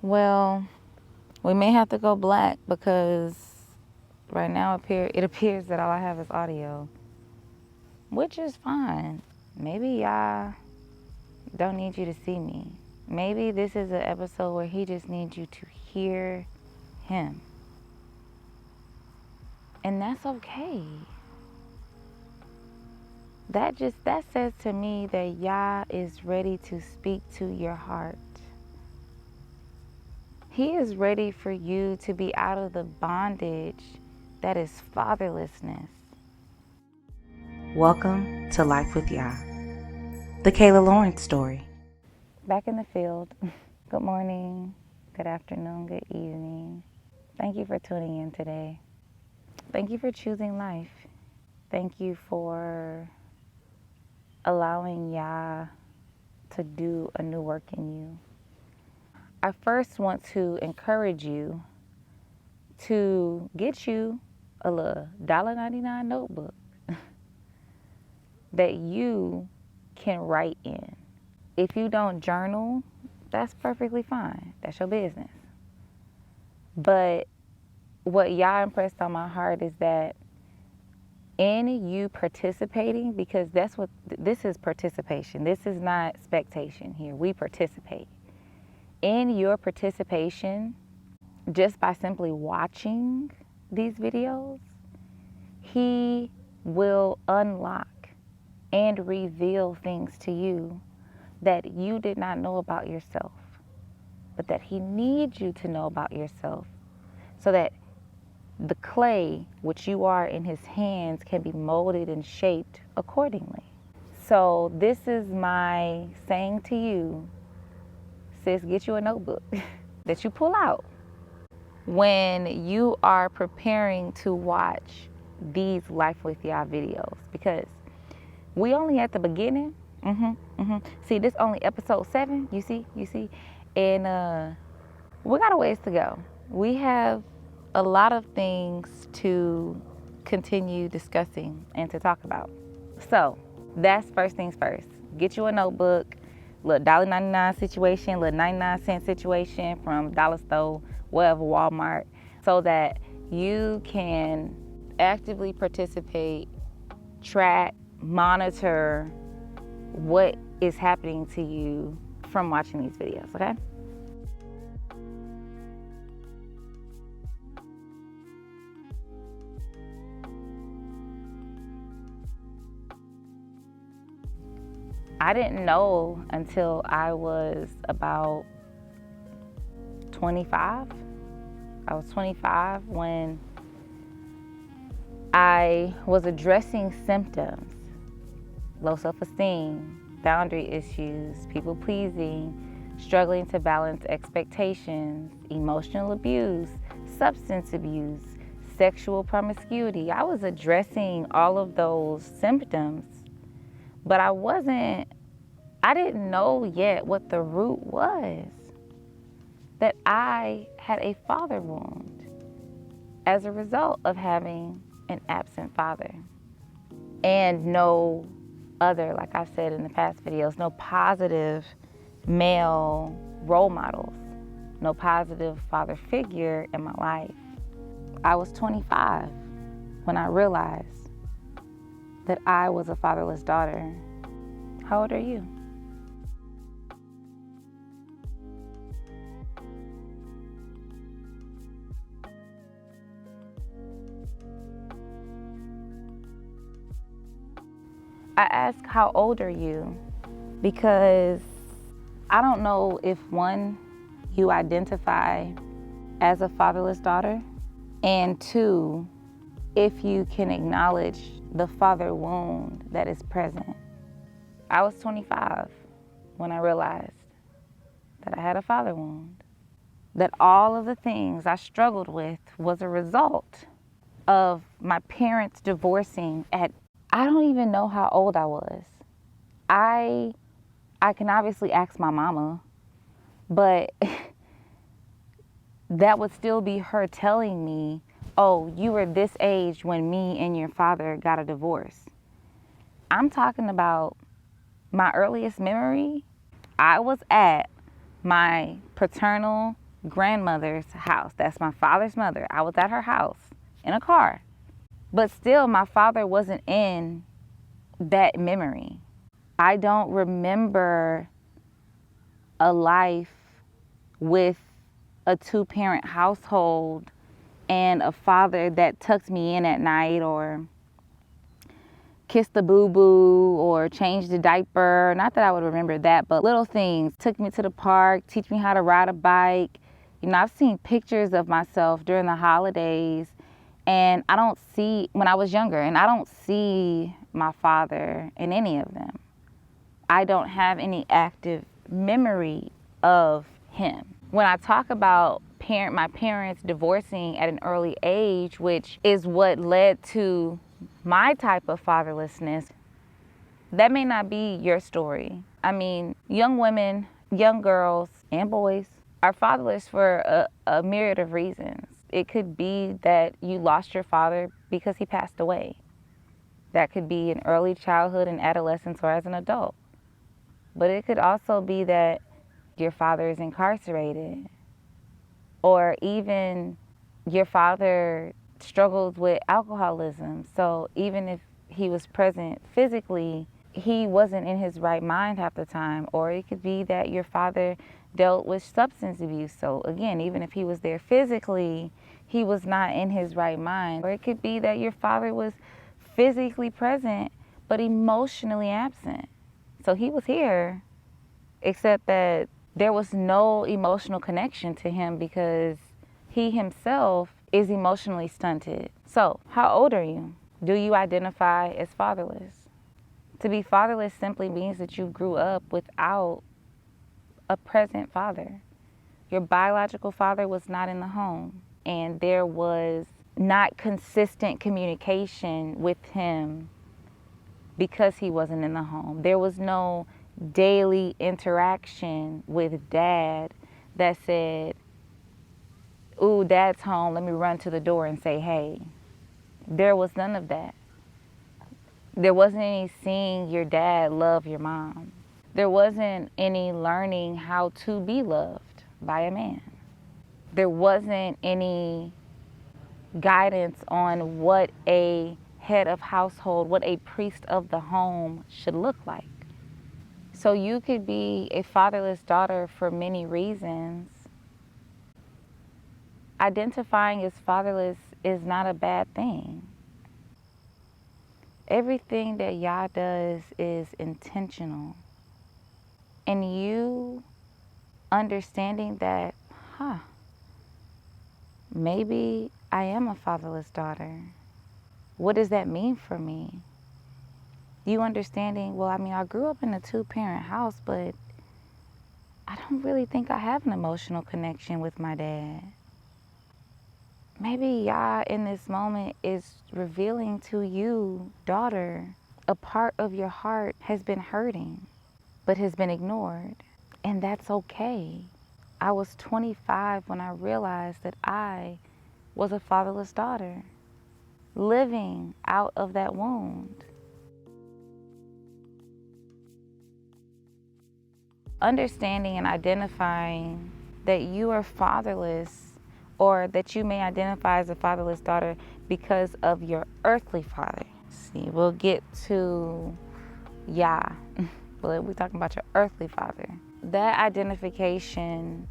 Well, we may have to go black because right now it appears that all I have is audio, which is fine. Maybe y'all don't need you to see me. Maybe this is an episode where he just needs you to hear him. And that's okay. That says to me that Yah is ready to speak to your heart. He is ready for you to be out of the bondage that is fatherlessness. Welcome to Life with Yah, the Kayla Lawrence story. Back in the field. Good morning, good afternoon, good evening. Thank you for tuning in today. Thank you for choosing life. Thank you for allowing Yah to do a new work in you. I first want to encourage you to get you a little $1.99 notebook that you can write in. If you don't journal, that's perfectly fine. That's your business. But what Yah impressed on my heart is that in you participating, because that's what this is, participation. This is not spectation here. We participate. In your participation, just by simply watching these videos, he will unlock and reveal things to you that you did not know about yourself, but that he needs you to know about yourself so that the clay which you are in his hands can be molded and shaped accordingly. So this is my saying to you, sis, get you a notebook that you pull out when you are preparing to watch these Life with Yah videos, because we only at the beginning. See, this only episode 7, you see? And we got a ways to go. We have a lot of things to continue discussing and to talk about. So that's first things first. Get you a notebook, little $1.99 situation, little 99-cent situation from dollar store, whatever, Walmart, so that you can actively participate, track, monitor what is happening to you from watching these videos, okay? I didn't know until I was about 25. I was 25 when I was addressing symptoms, low self-esteem, boundary issues, people pleasing, struggling to balance expectations, emotional abuse, substance abuse, sexual promiscuity. I was addressing all of those symptoms, but I didn't know yet what the root was, that I had a father wound as a result of having an absent father and no other, like I've said in the past videos, no positive male role models, no positive father figure in my life. I was 25 when I realized that I was a fatherless daughter. How old are you? I ask, how old are you? Because I don't know if, one, you identify as a fatherless daughter, and two, if you can acknowledge the father wound that is present. I was 25 when I realized that I had a father wound, that all of the things I struggled with was a result of my parents divorcing at, I don't even know how old I was. I can obviously ask my mama, but that would still be her telling me, oh, you were this age when me and your father got a divorce. I'm talking about my earliest memory. I was at my paternal grandmother's house. That's my father's mother. I was at her house in a car. But still, my father wasn't in that memory. I don't remember a life with a two-parent household and a father that tucks me in at night or kissed the boo-boo or changed the diaper. Not that I would remember that, but little things. Took me to the park, teach me how to ride a bike. You know, I've seen pictures of myself during the holidays, and I don't see, when I was younger, and I don't see my father in any of them. I don't have any active memory of him. When I talk about my parents divorcing at an early age, which is what led to my type of fatherlessness, that may not be your story. I mean, young women, young girls, and boys are fatherless for a myriad of reasons. It could be that you lost your father because he passed away. That could be in early childhood and adolescence or as an adult. But it could also be that your father is incarcerated, or even your father struggles with alcoholism. So even if he was present physically, he wasn't in his right mind half the time. Or it could be that your father dealt with substance abuse. So again, even if he was there physically, he was not in his right mind. Or it could be that your father was physically present, but emotionally absent. So he was here, except that there was no emotional connection to him because he himself is emotionally stunted. So, how old are you? Do you identify as fatherless? To be fatherless simply means that you grew up without a present father. Your biological father was not in the home, and there was not consistent communication with him because he wasn't in the home. There was no daily interaction with dad that said, ooh, dad's home, let me run to the door and say, hey. There was none of that. There wasn't any seeing your dad love your mom. There wasn't any learning how to be loved by a man. There wasn't any guidance on what a head of household, what a priest of the home should look like. So you could be a fatherless daughter for many reasons. Identifying as fatherless is not a bad thing. Everything that Yah does is intentional. And you understanding that, maybe I am a fatherless daughter. What does that mean for me? You understanding, well, I mean, I grew up in a two-parent house, but I don't really think I have an emotional connection with my dad. Maybe Yah in this moment is revealing to you, daughter, a part of your heart has been hurting, but has been ignored. And that's okay. I was 25 when I realized that I was a fatherless daughter, living out of that wound. Understanding and identifying that you are fatherless, or that you may identify as a fatherless daughter because of your earthly father. See, we'll get to Yah, but we're talking about your earthly father. That identification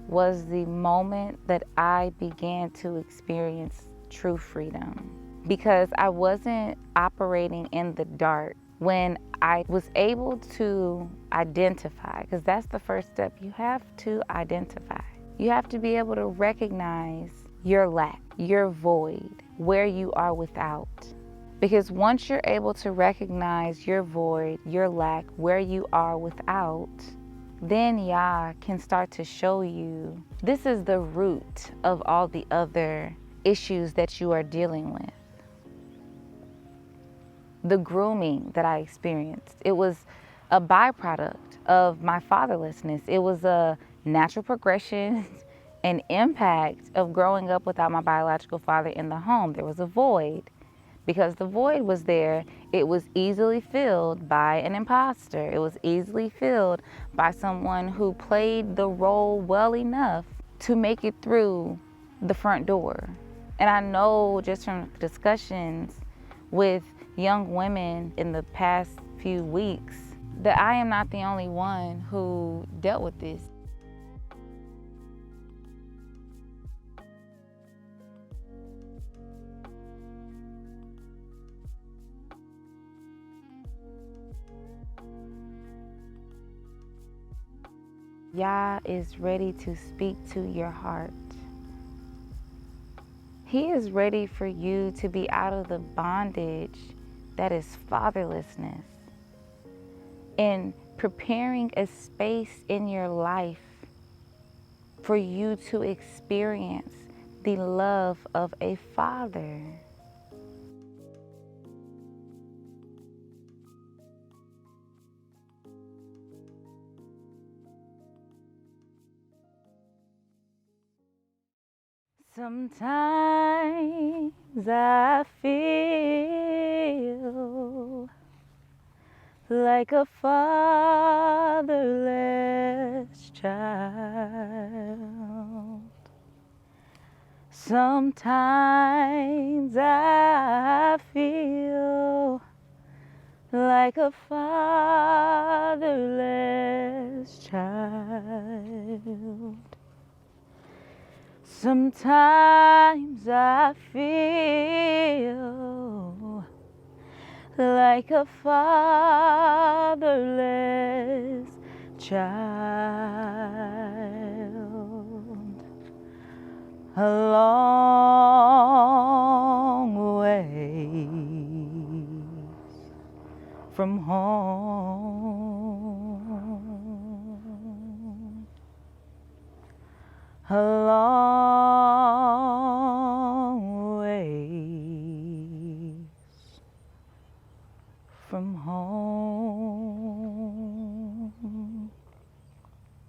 was the moment that I began to experience true freedom, because I wasn't operating in the dark. When I was able to identify, because that's the first step, you have to identify. You have to be able to recognize your lack, your void, where you are without. Because once you're able to recognize your void, your lack, where you are without, then Yah can start to show you this is the root of all the other issues that you are dealing with. The grooming that I experienced, it was a byproduct of my fatherlessness. It was a natural progression and impact of growing up without my biological father in the home. There was a void. Because the void was there, it was easily filled by an imposter. It was easily filled by someone who played the role well enough to make it through the front door. And I know just from discussions with young women in the past few weeks that I am not the only one who dealt with this. Yah is ready to speak to your heart. He is ready for you to be out of the bondage that is fatherlessness and preparing a space in your life for you to experience the love of a father. Sometimes I feel like a fatherless child. Sometimes I feel like a fatherless child. Sometimes I feel like a fatherless child. A long way from home. A long ways from home.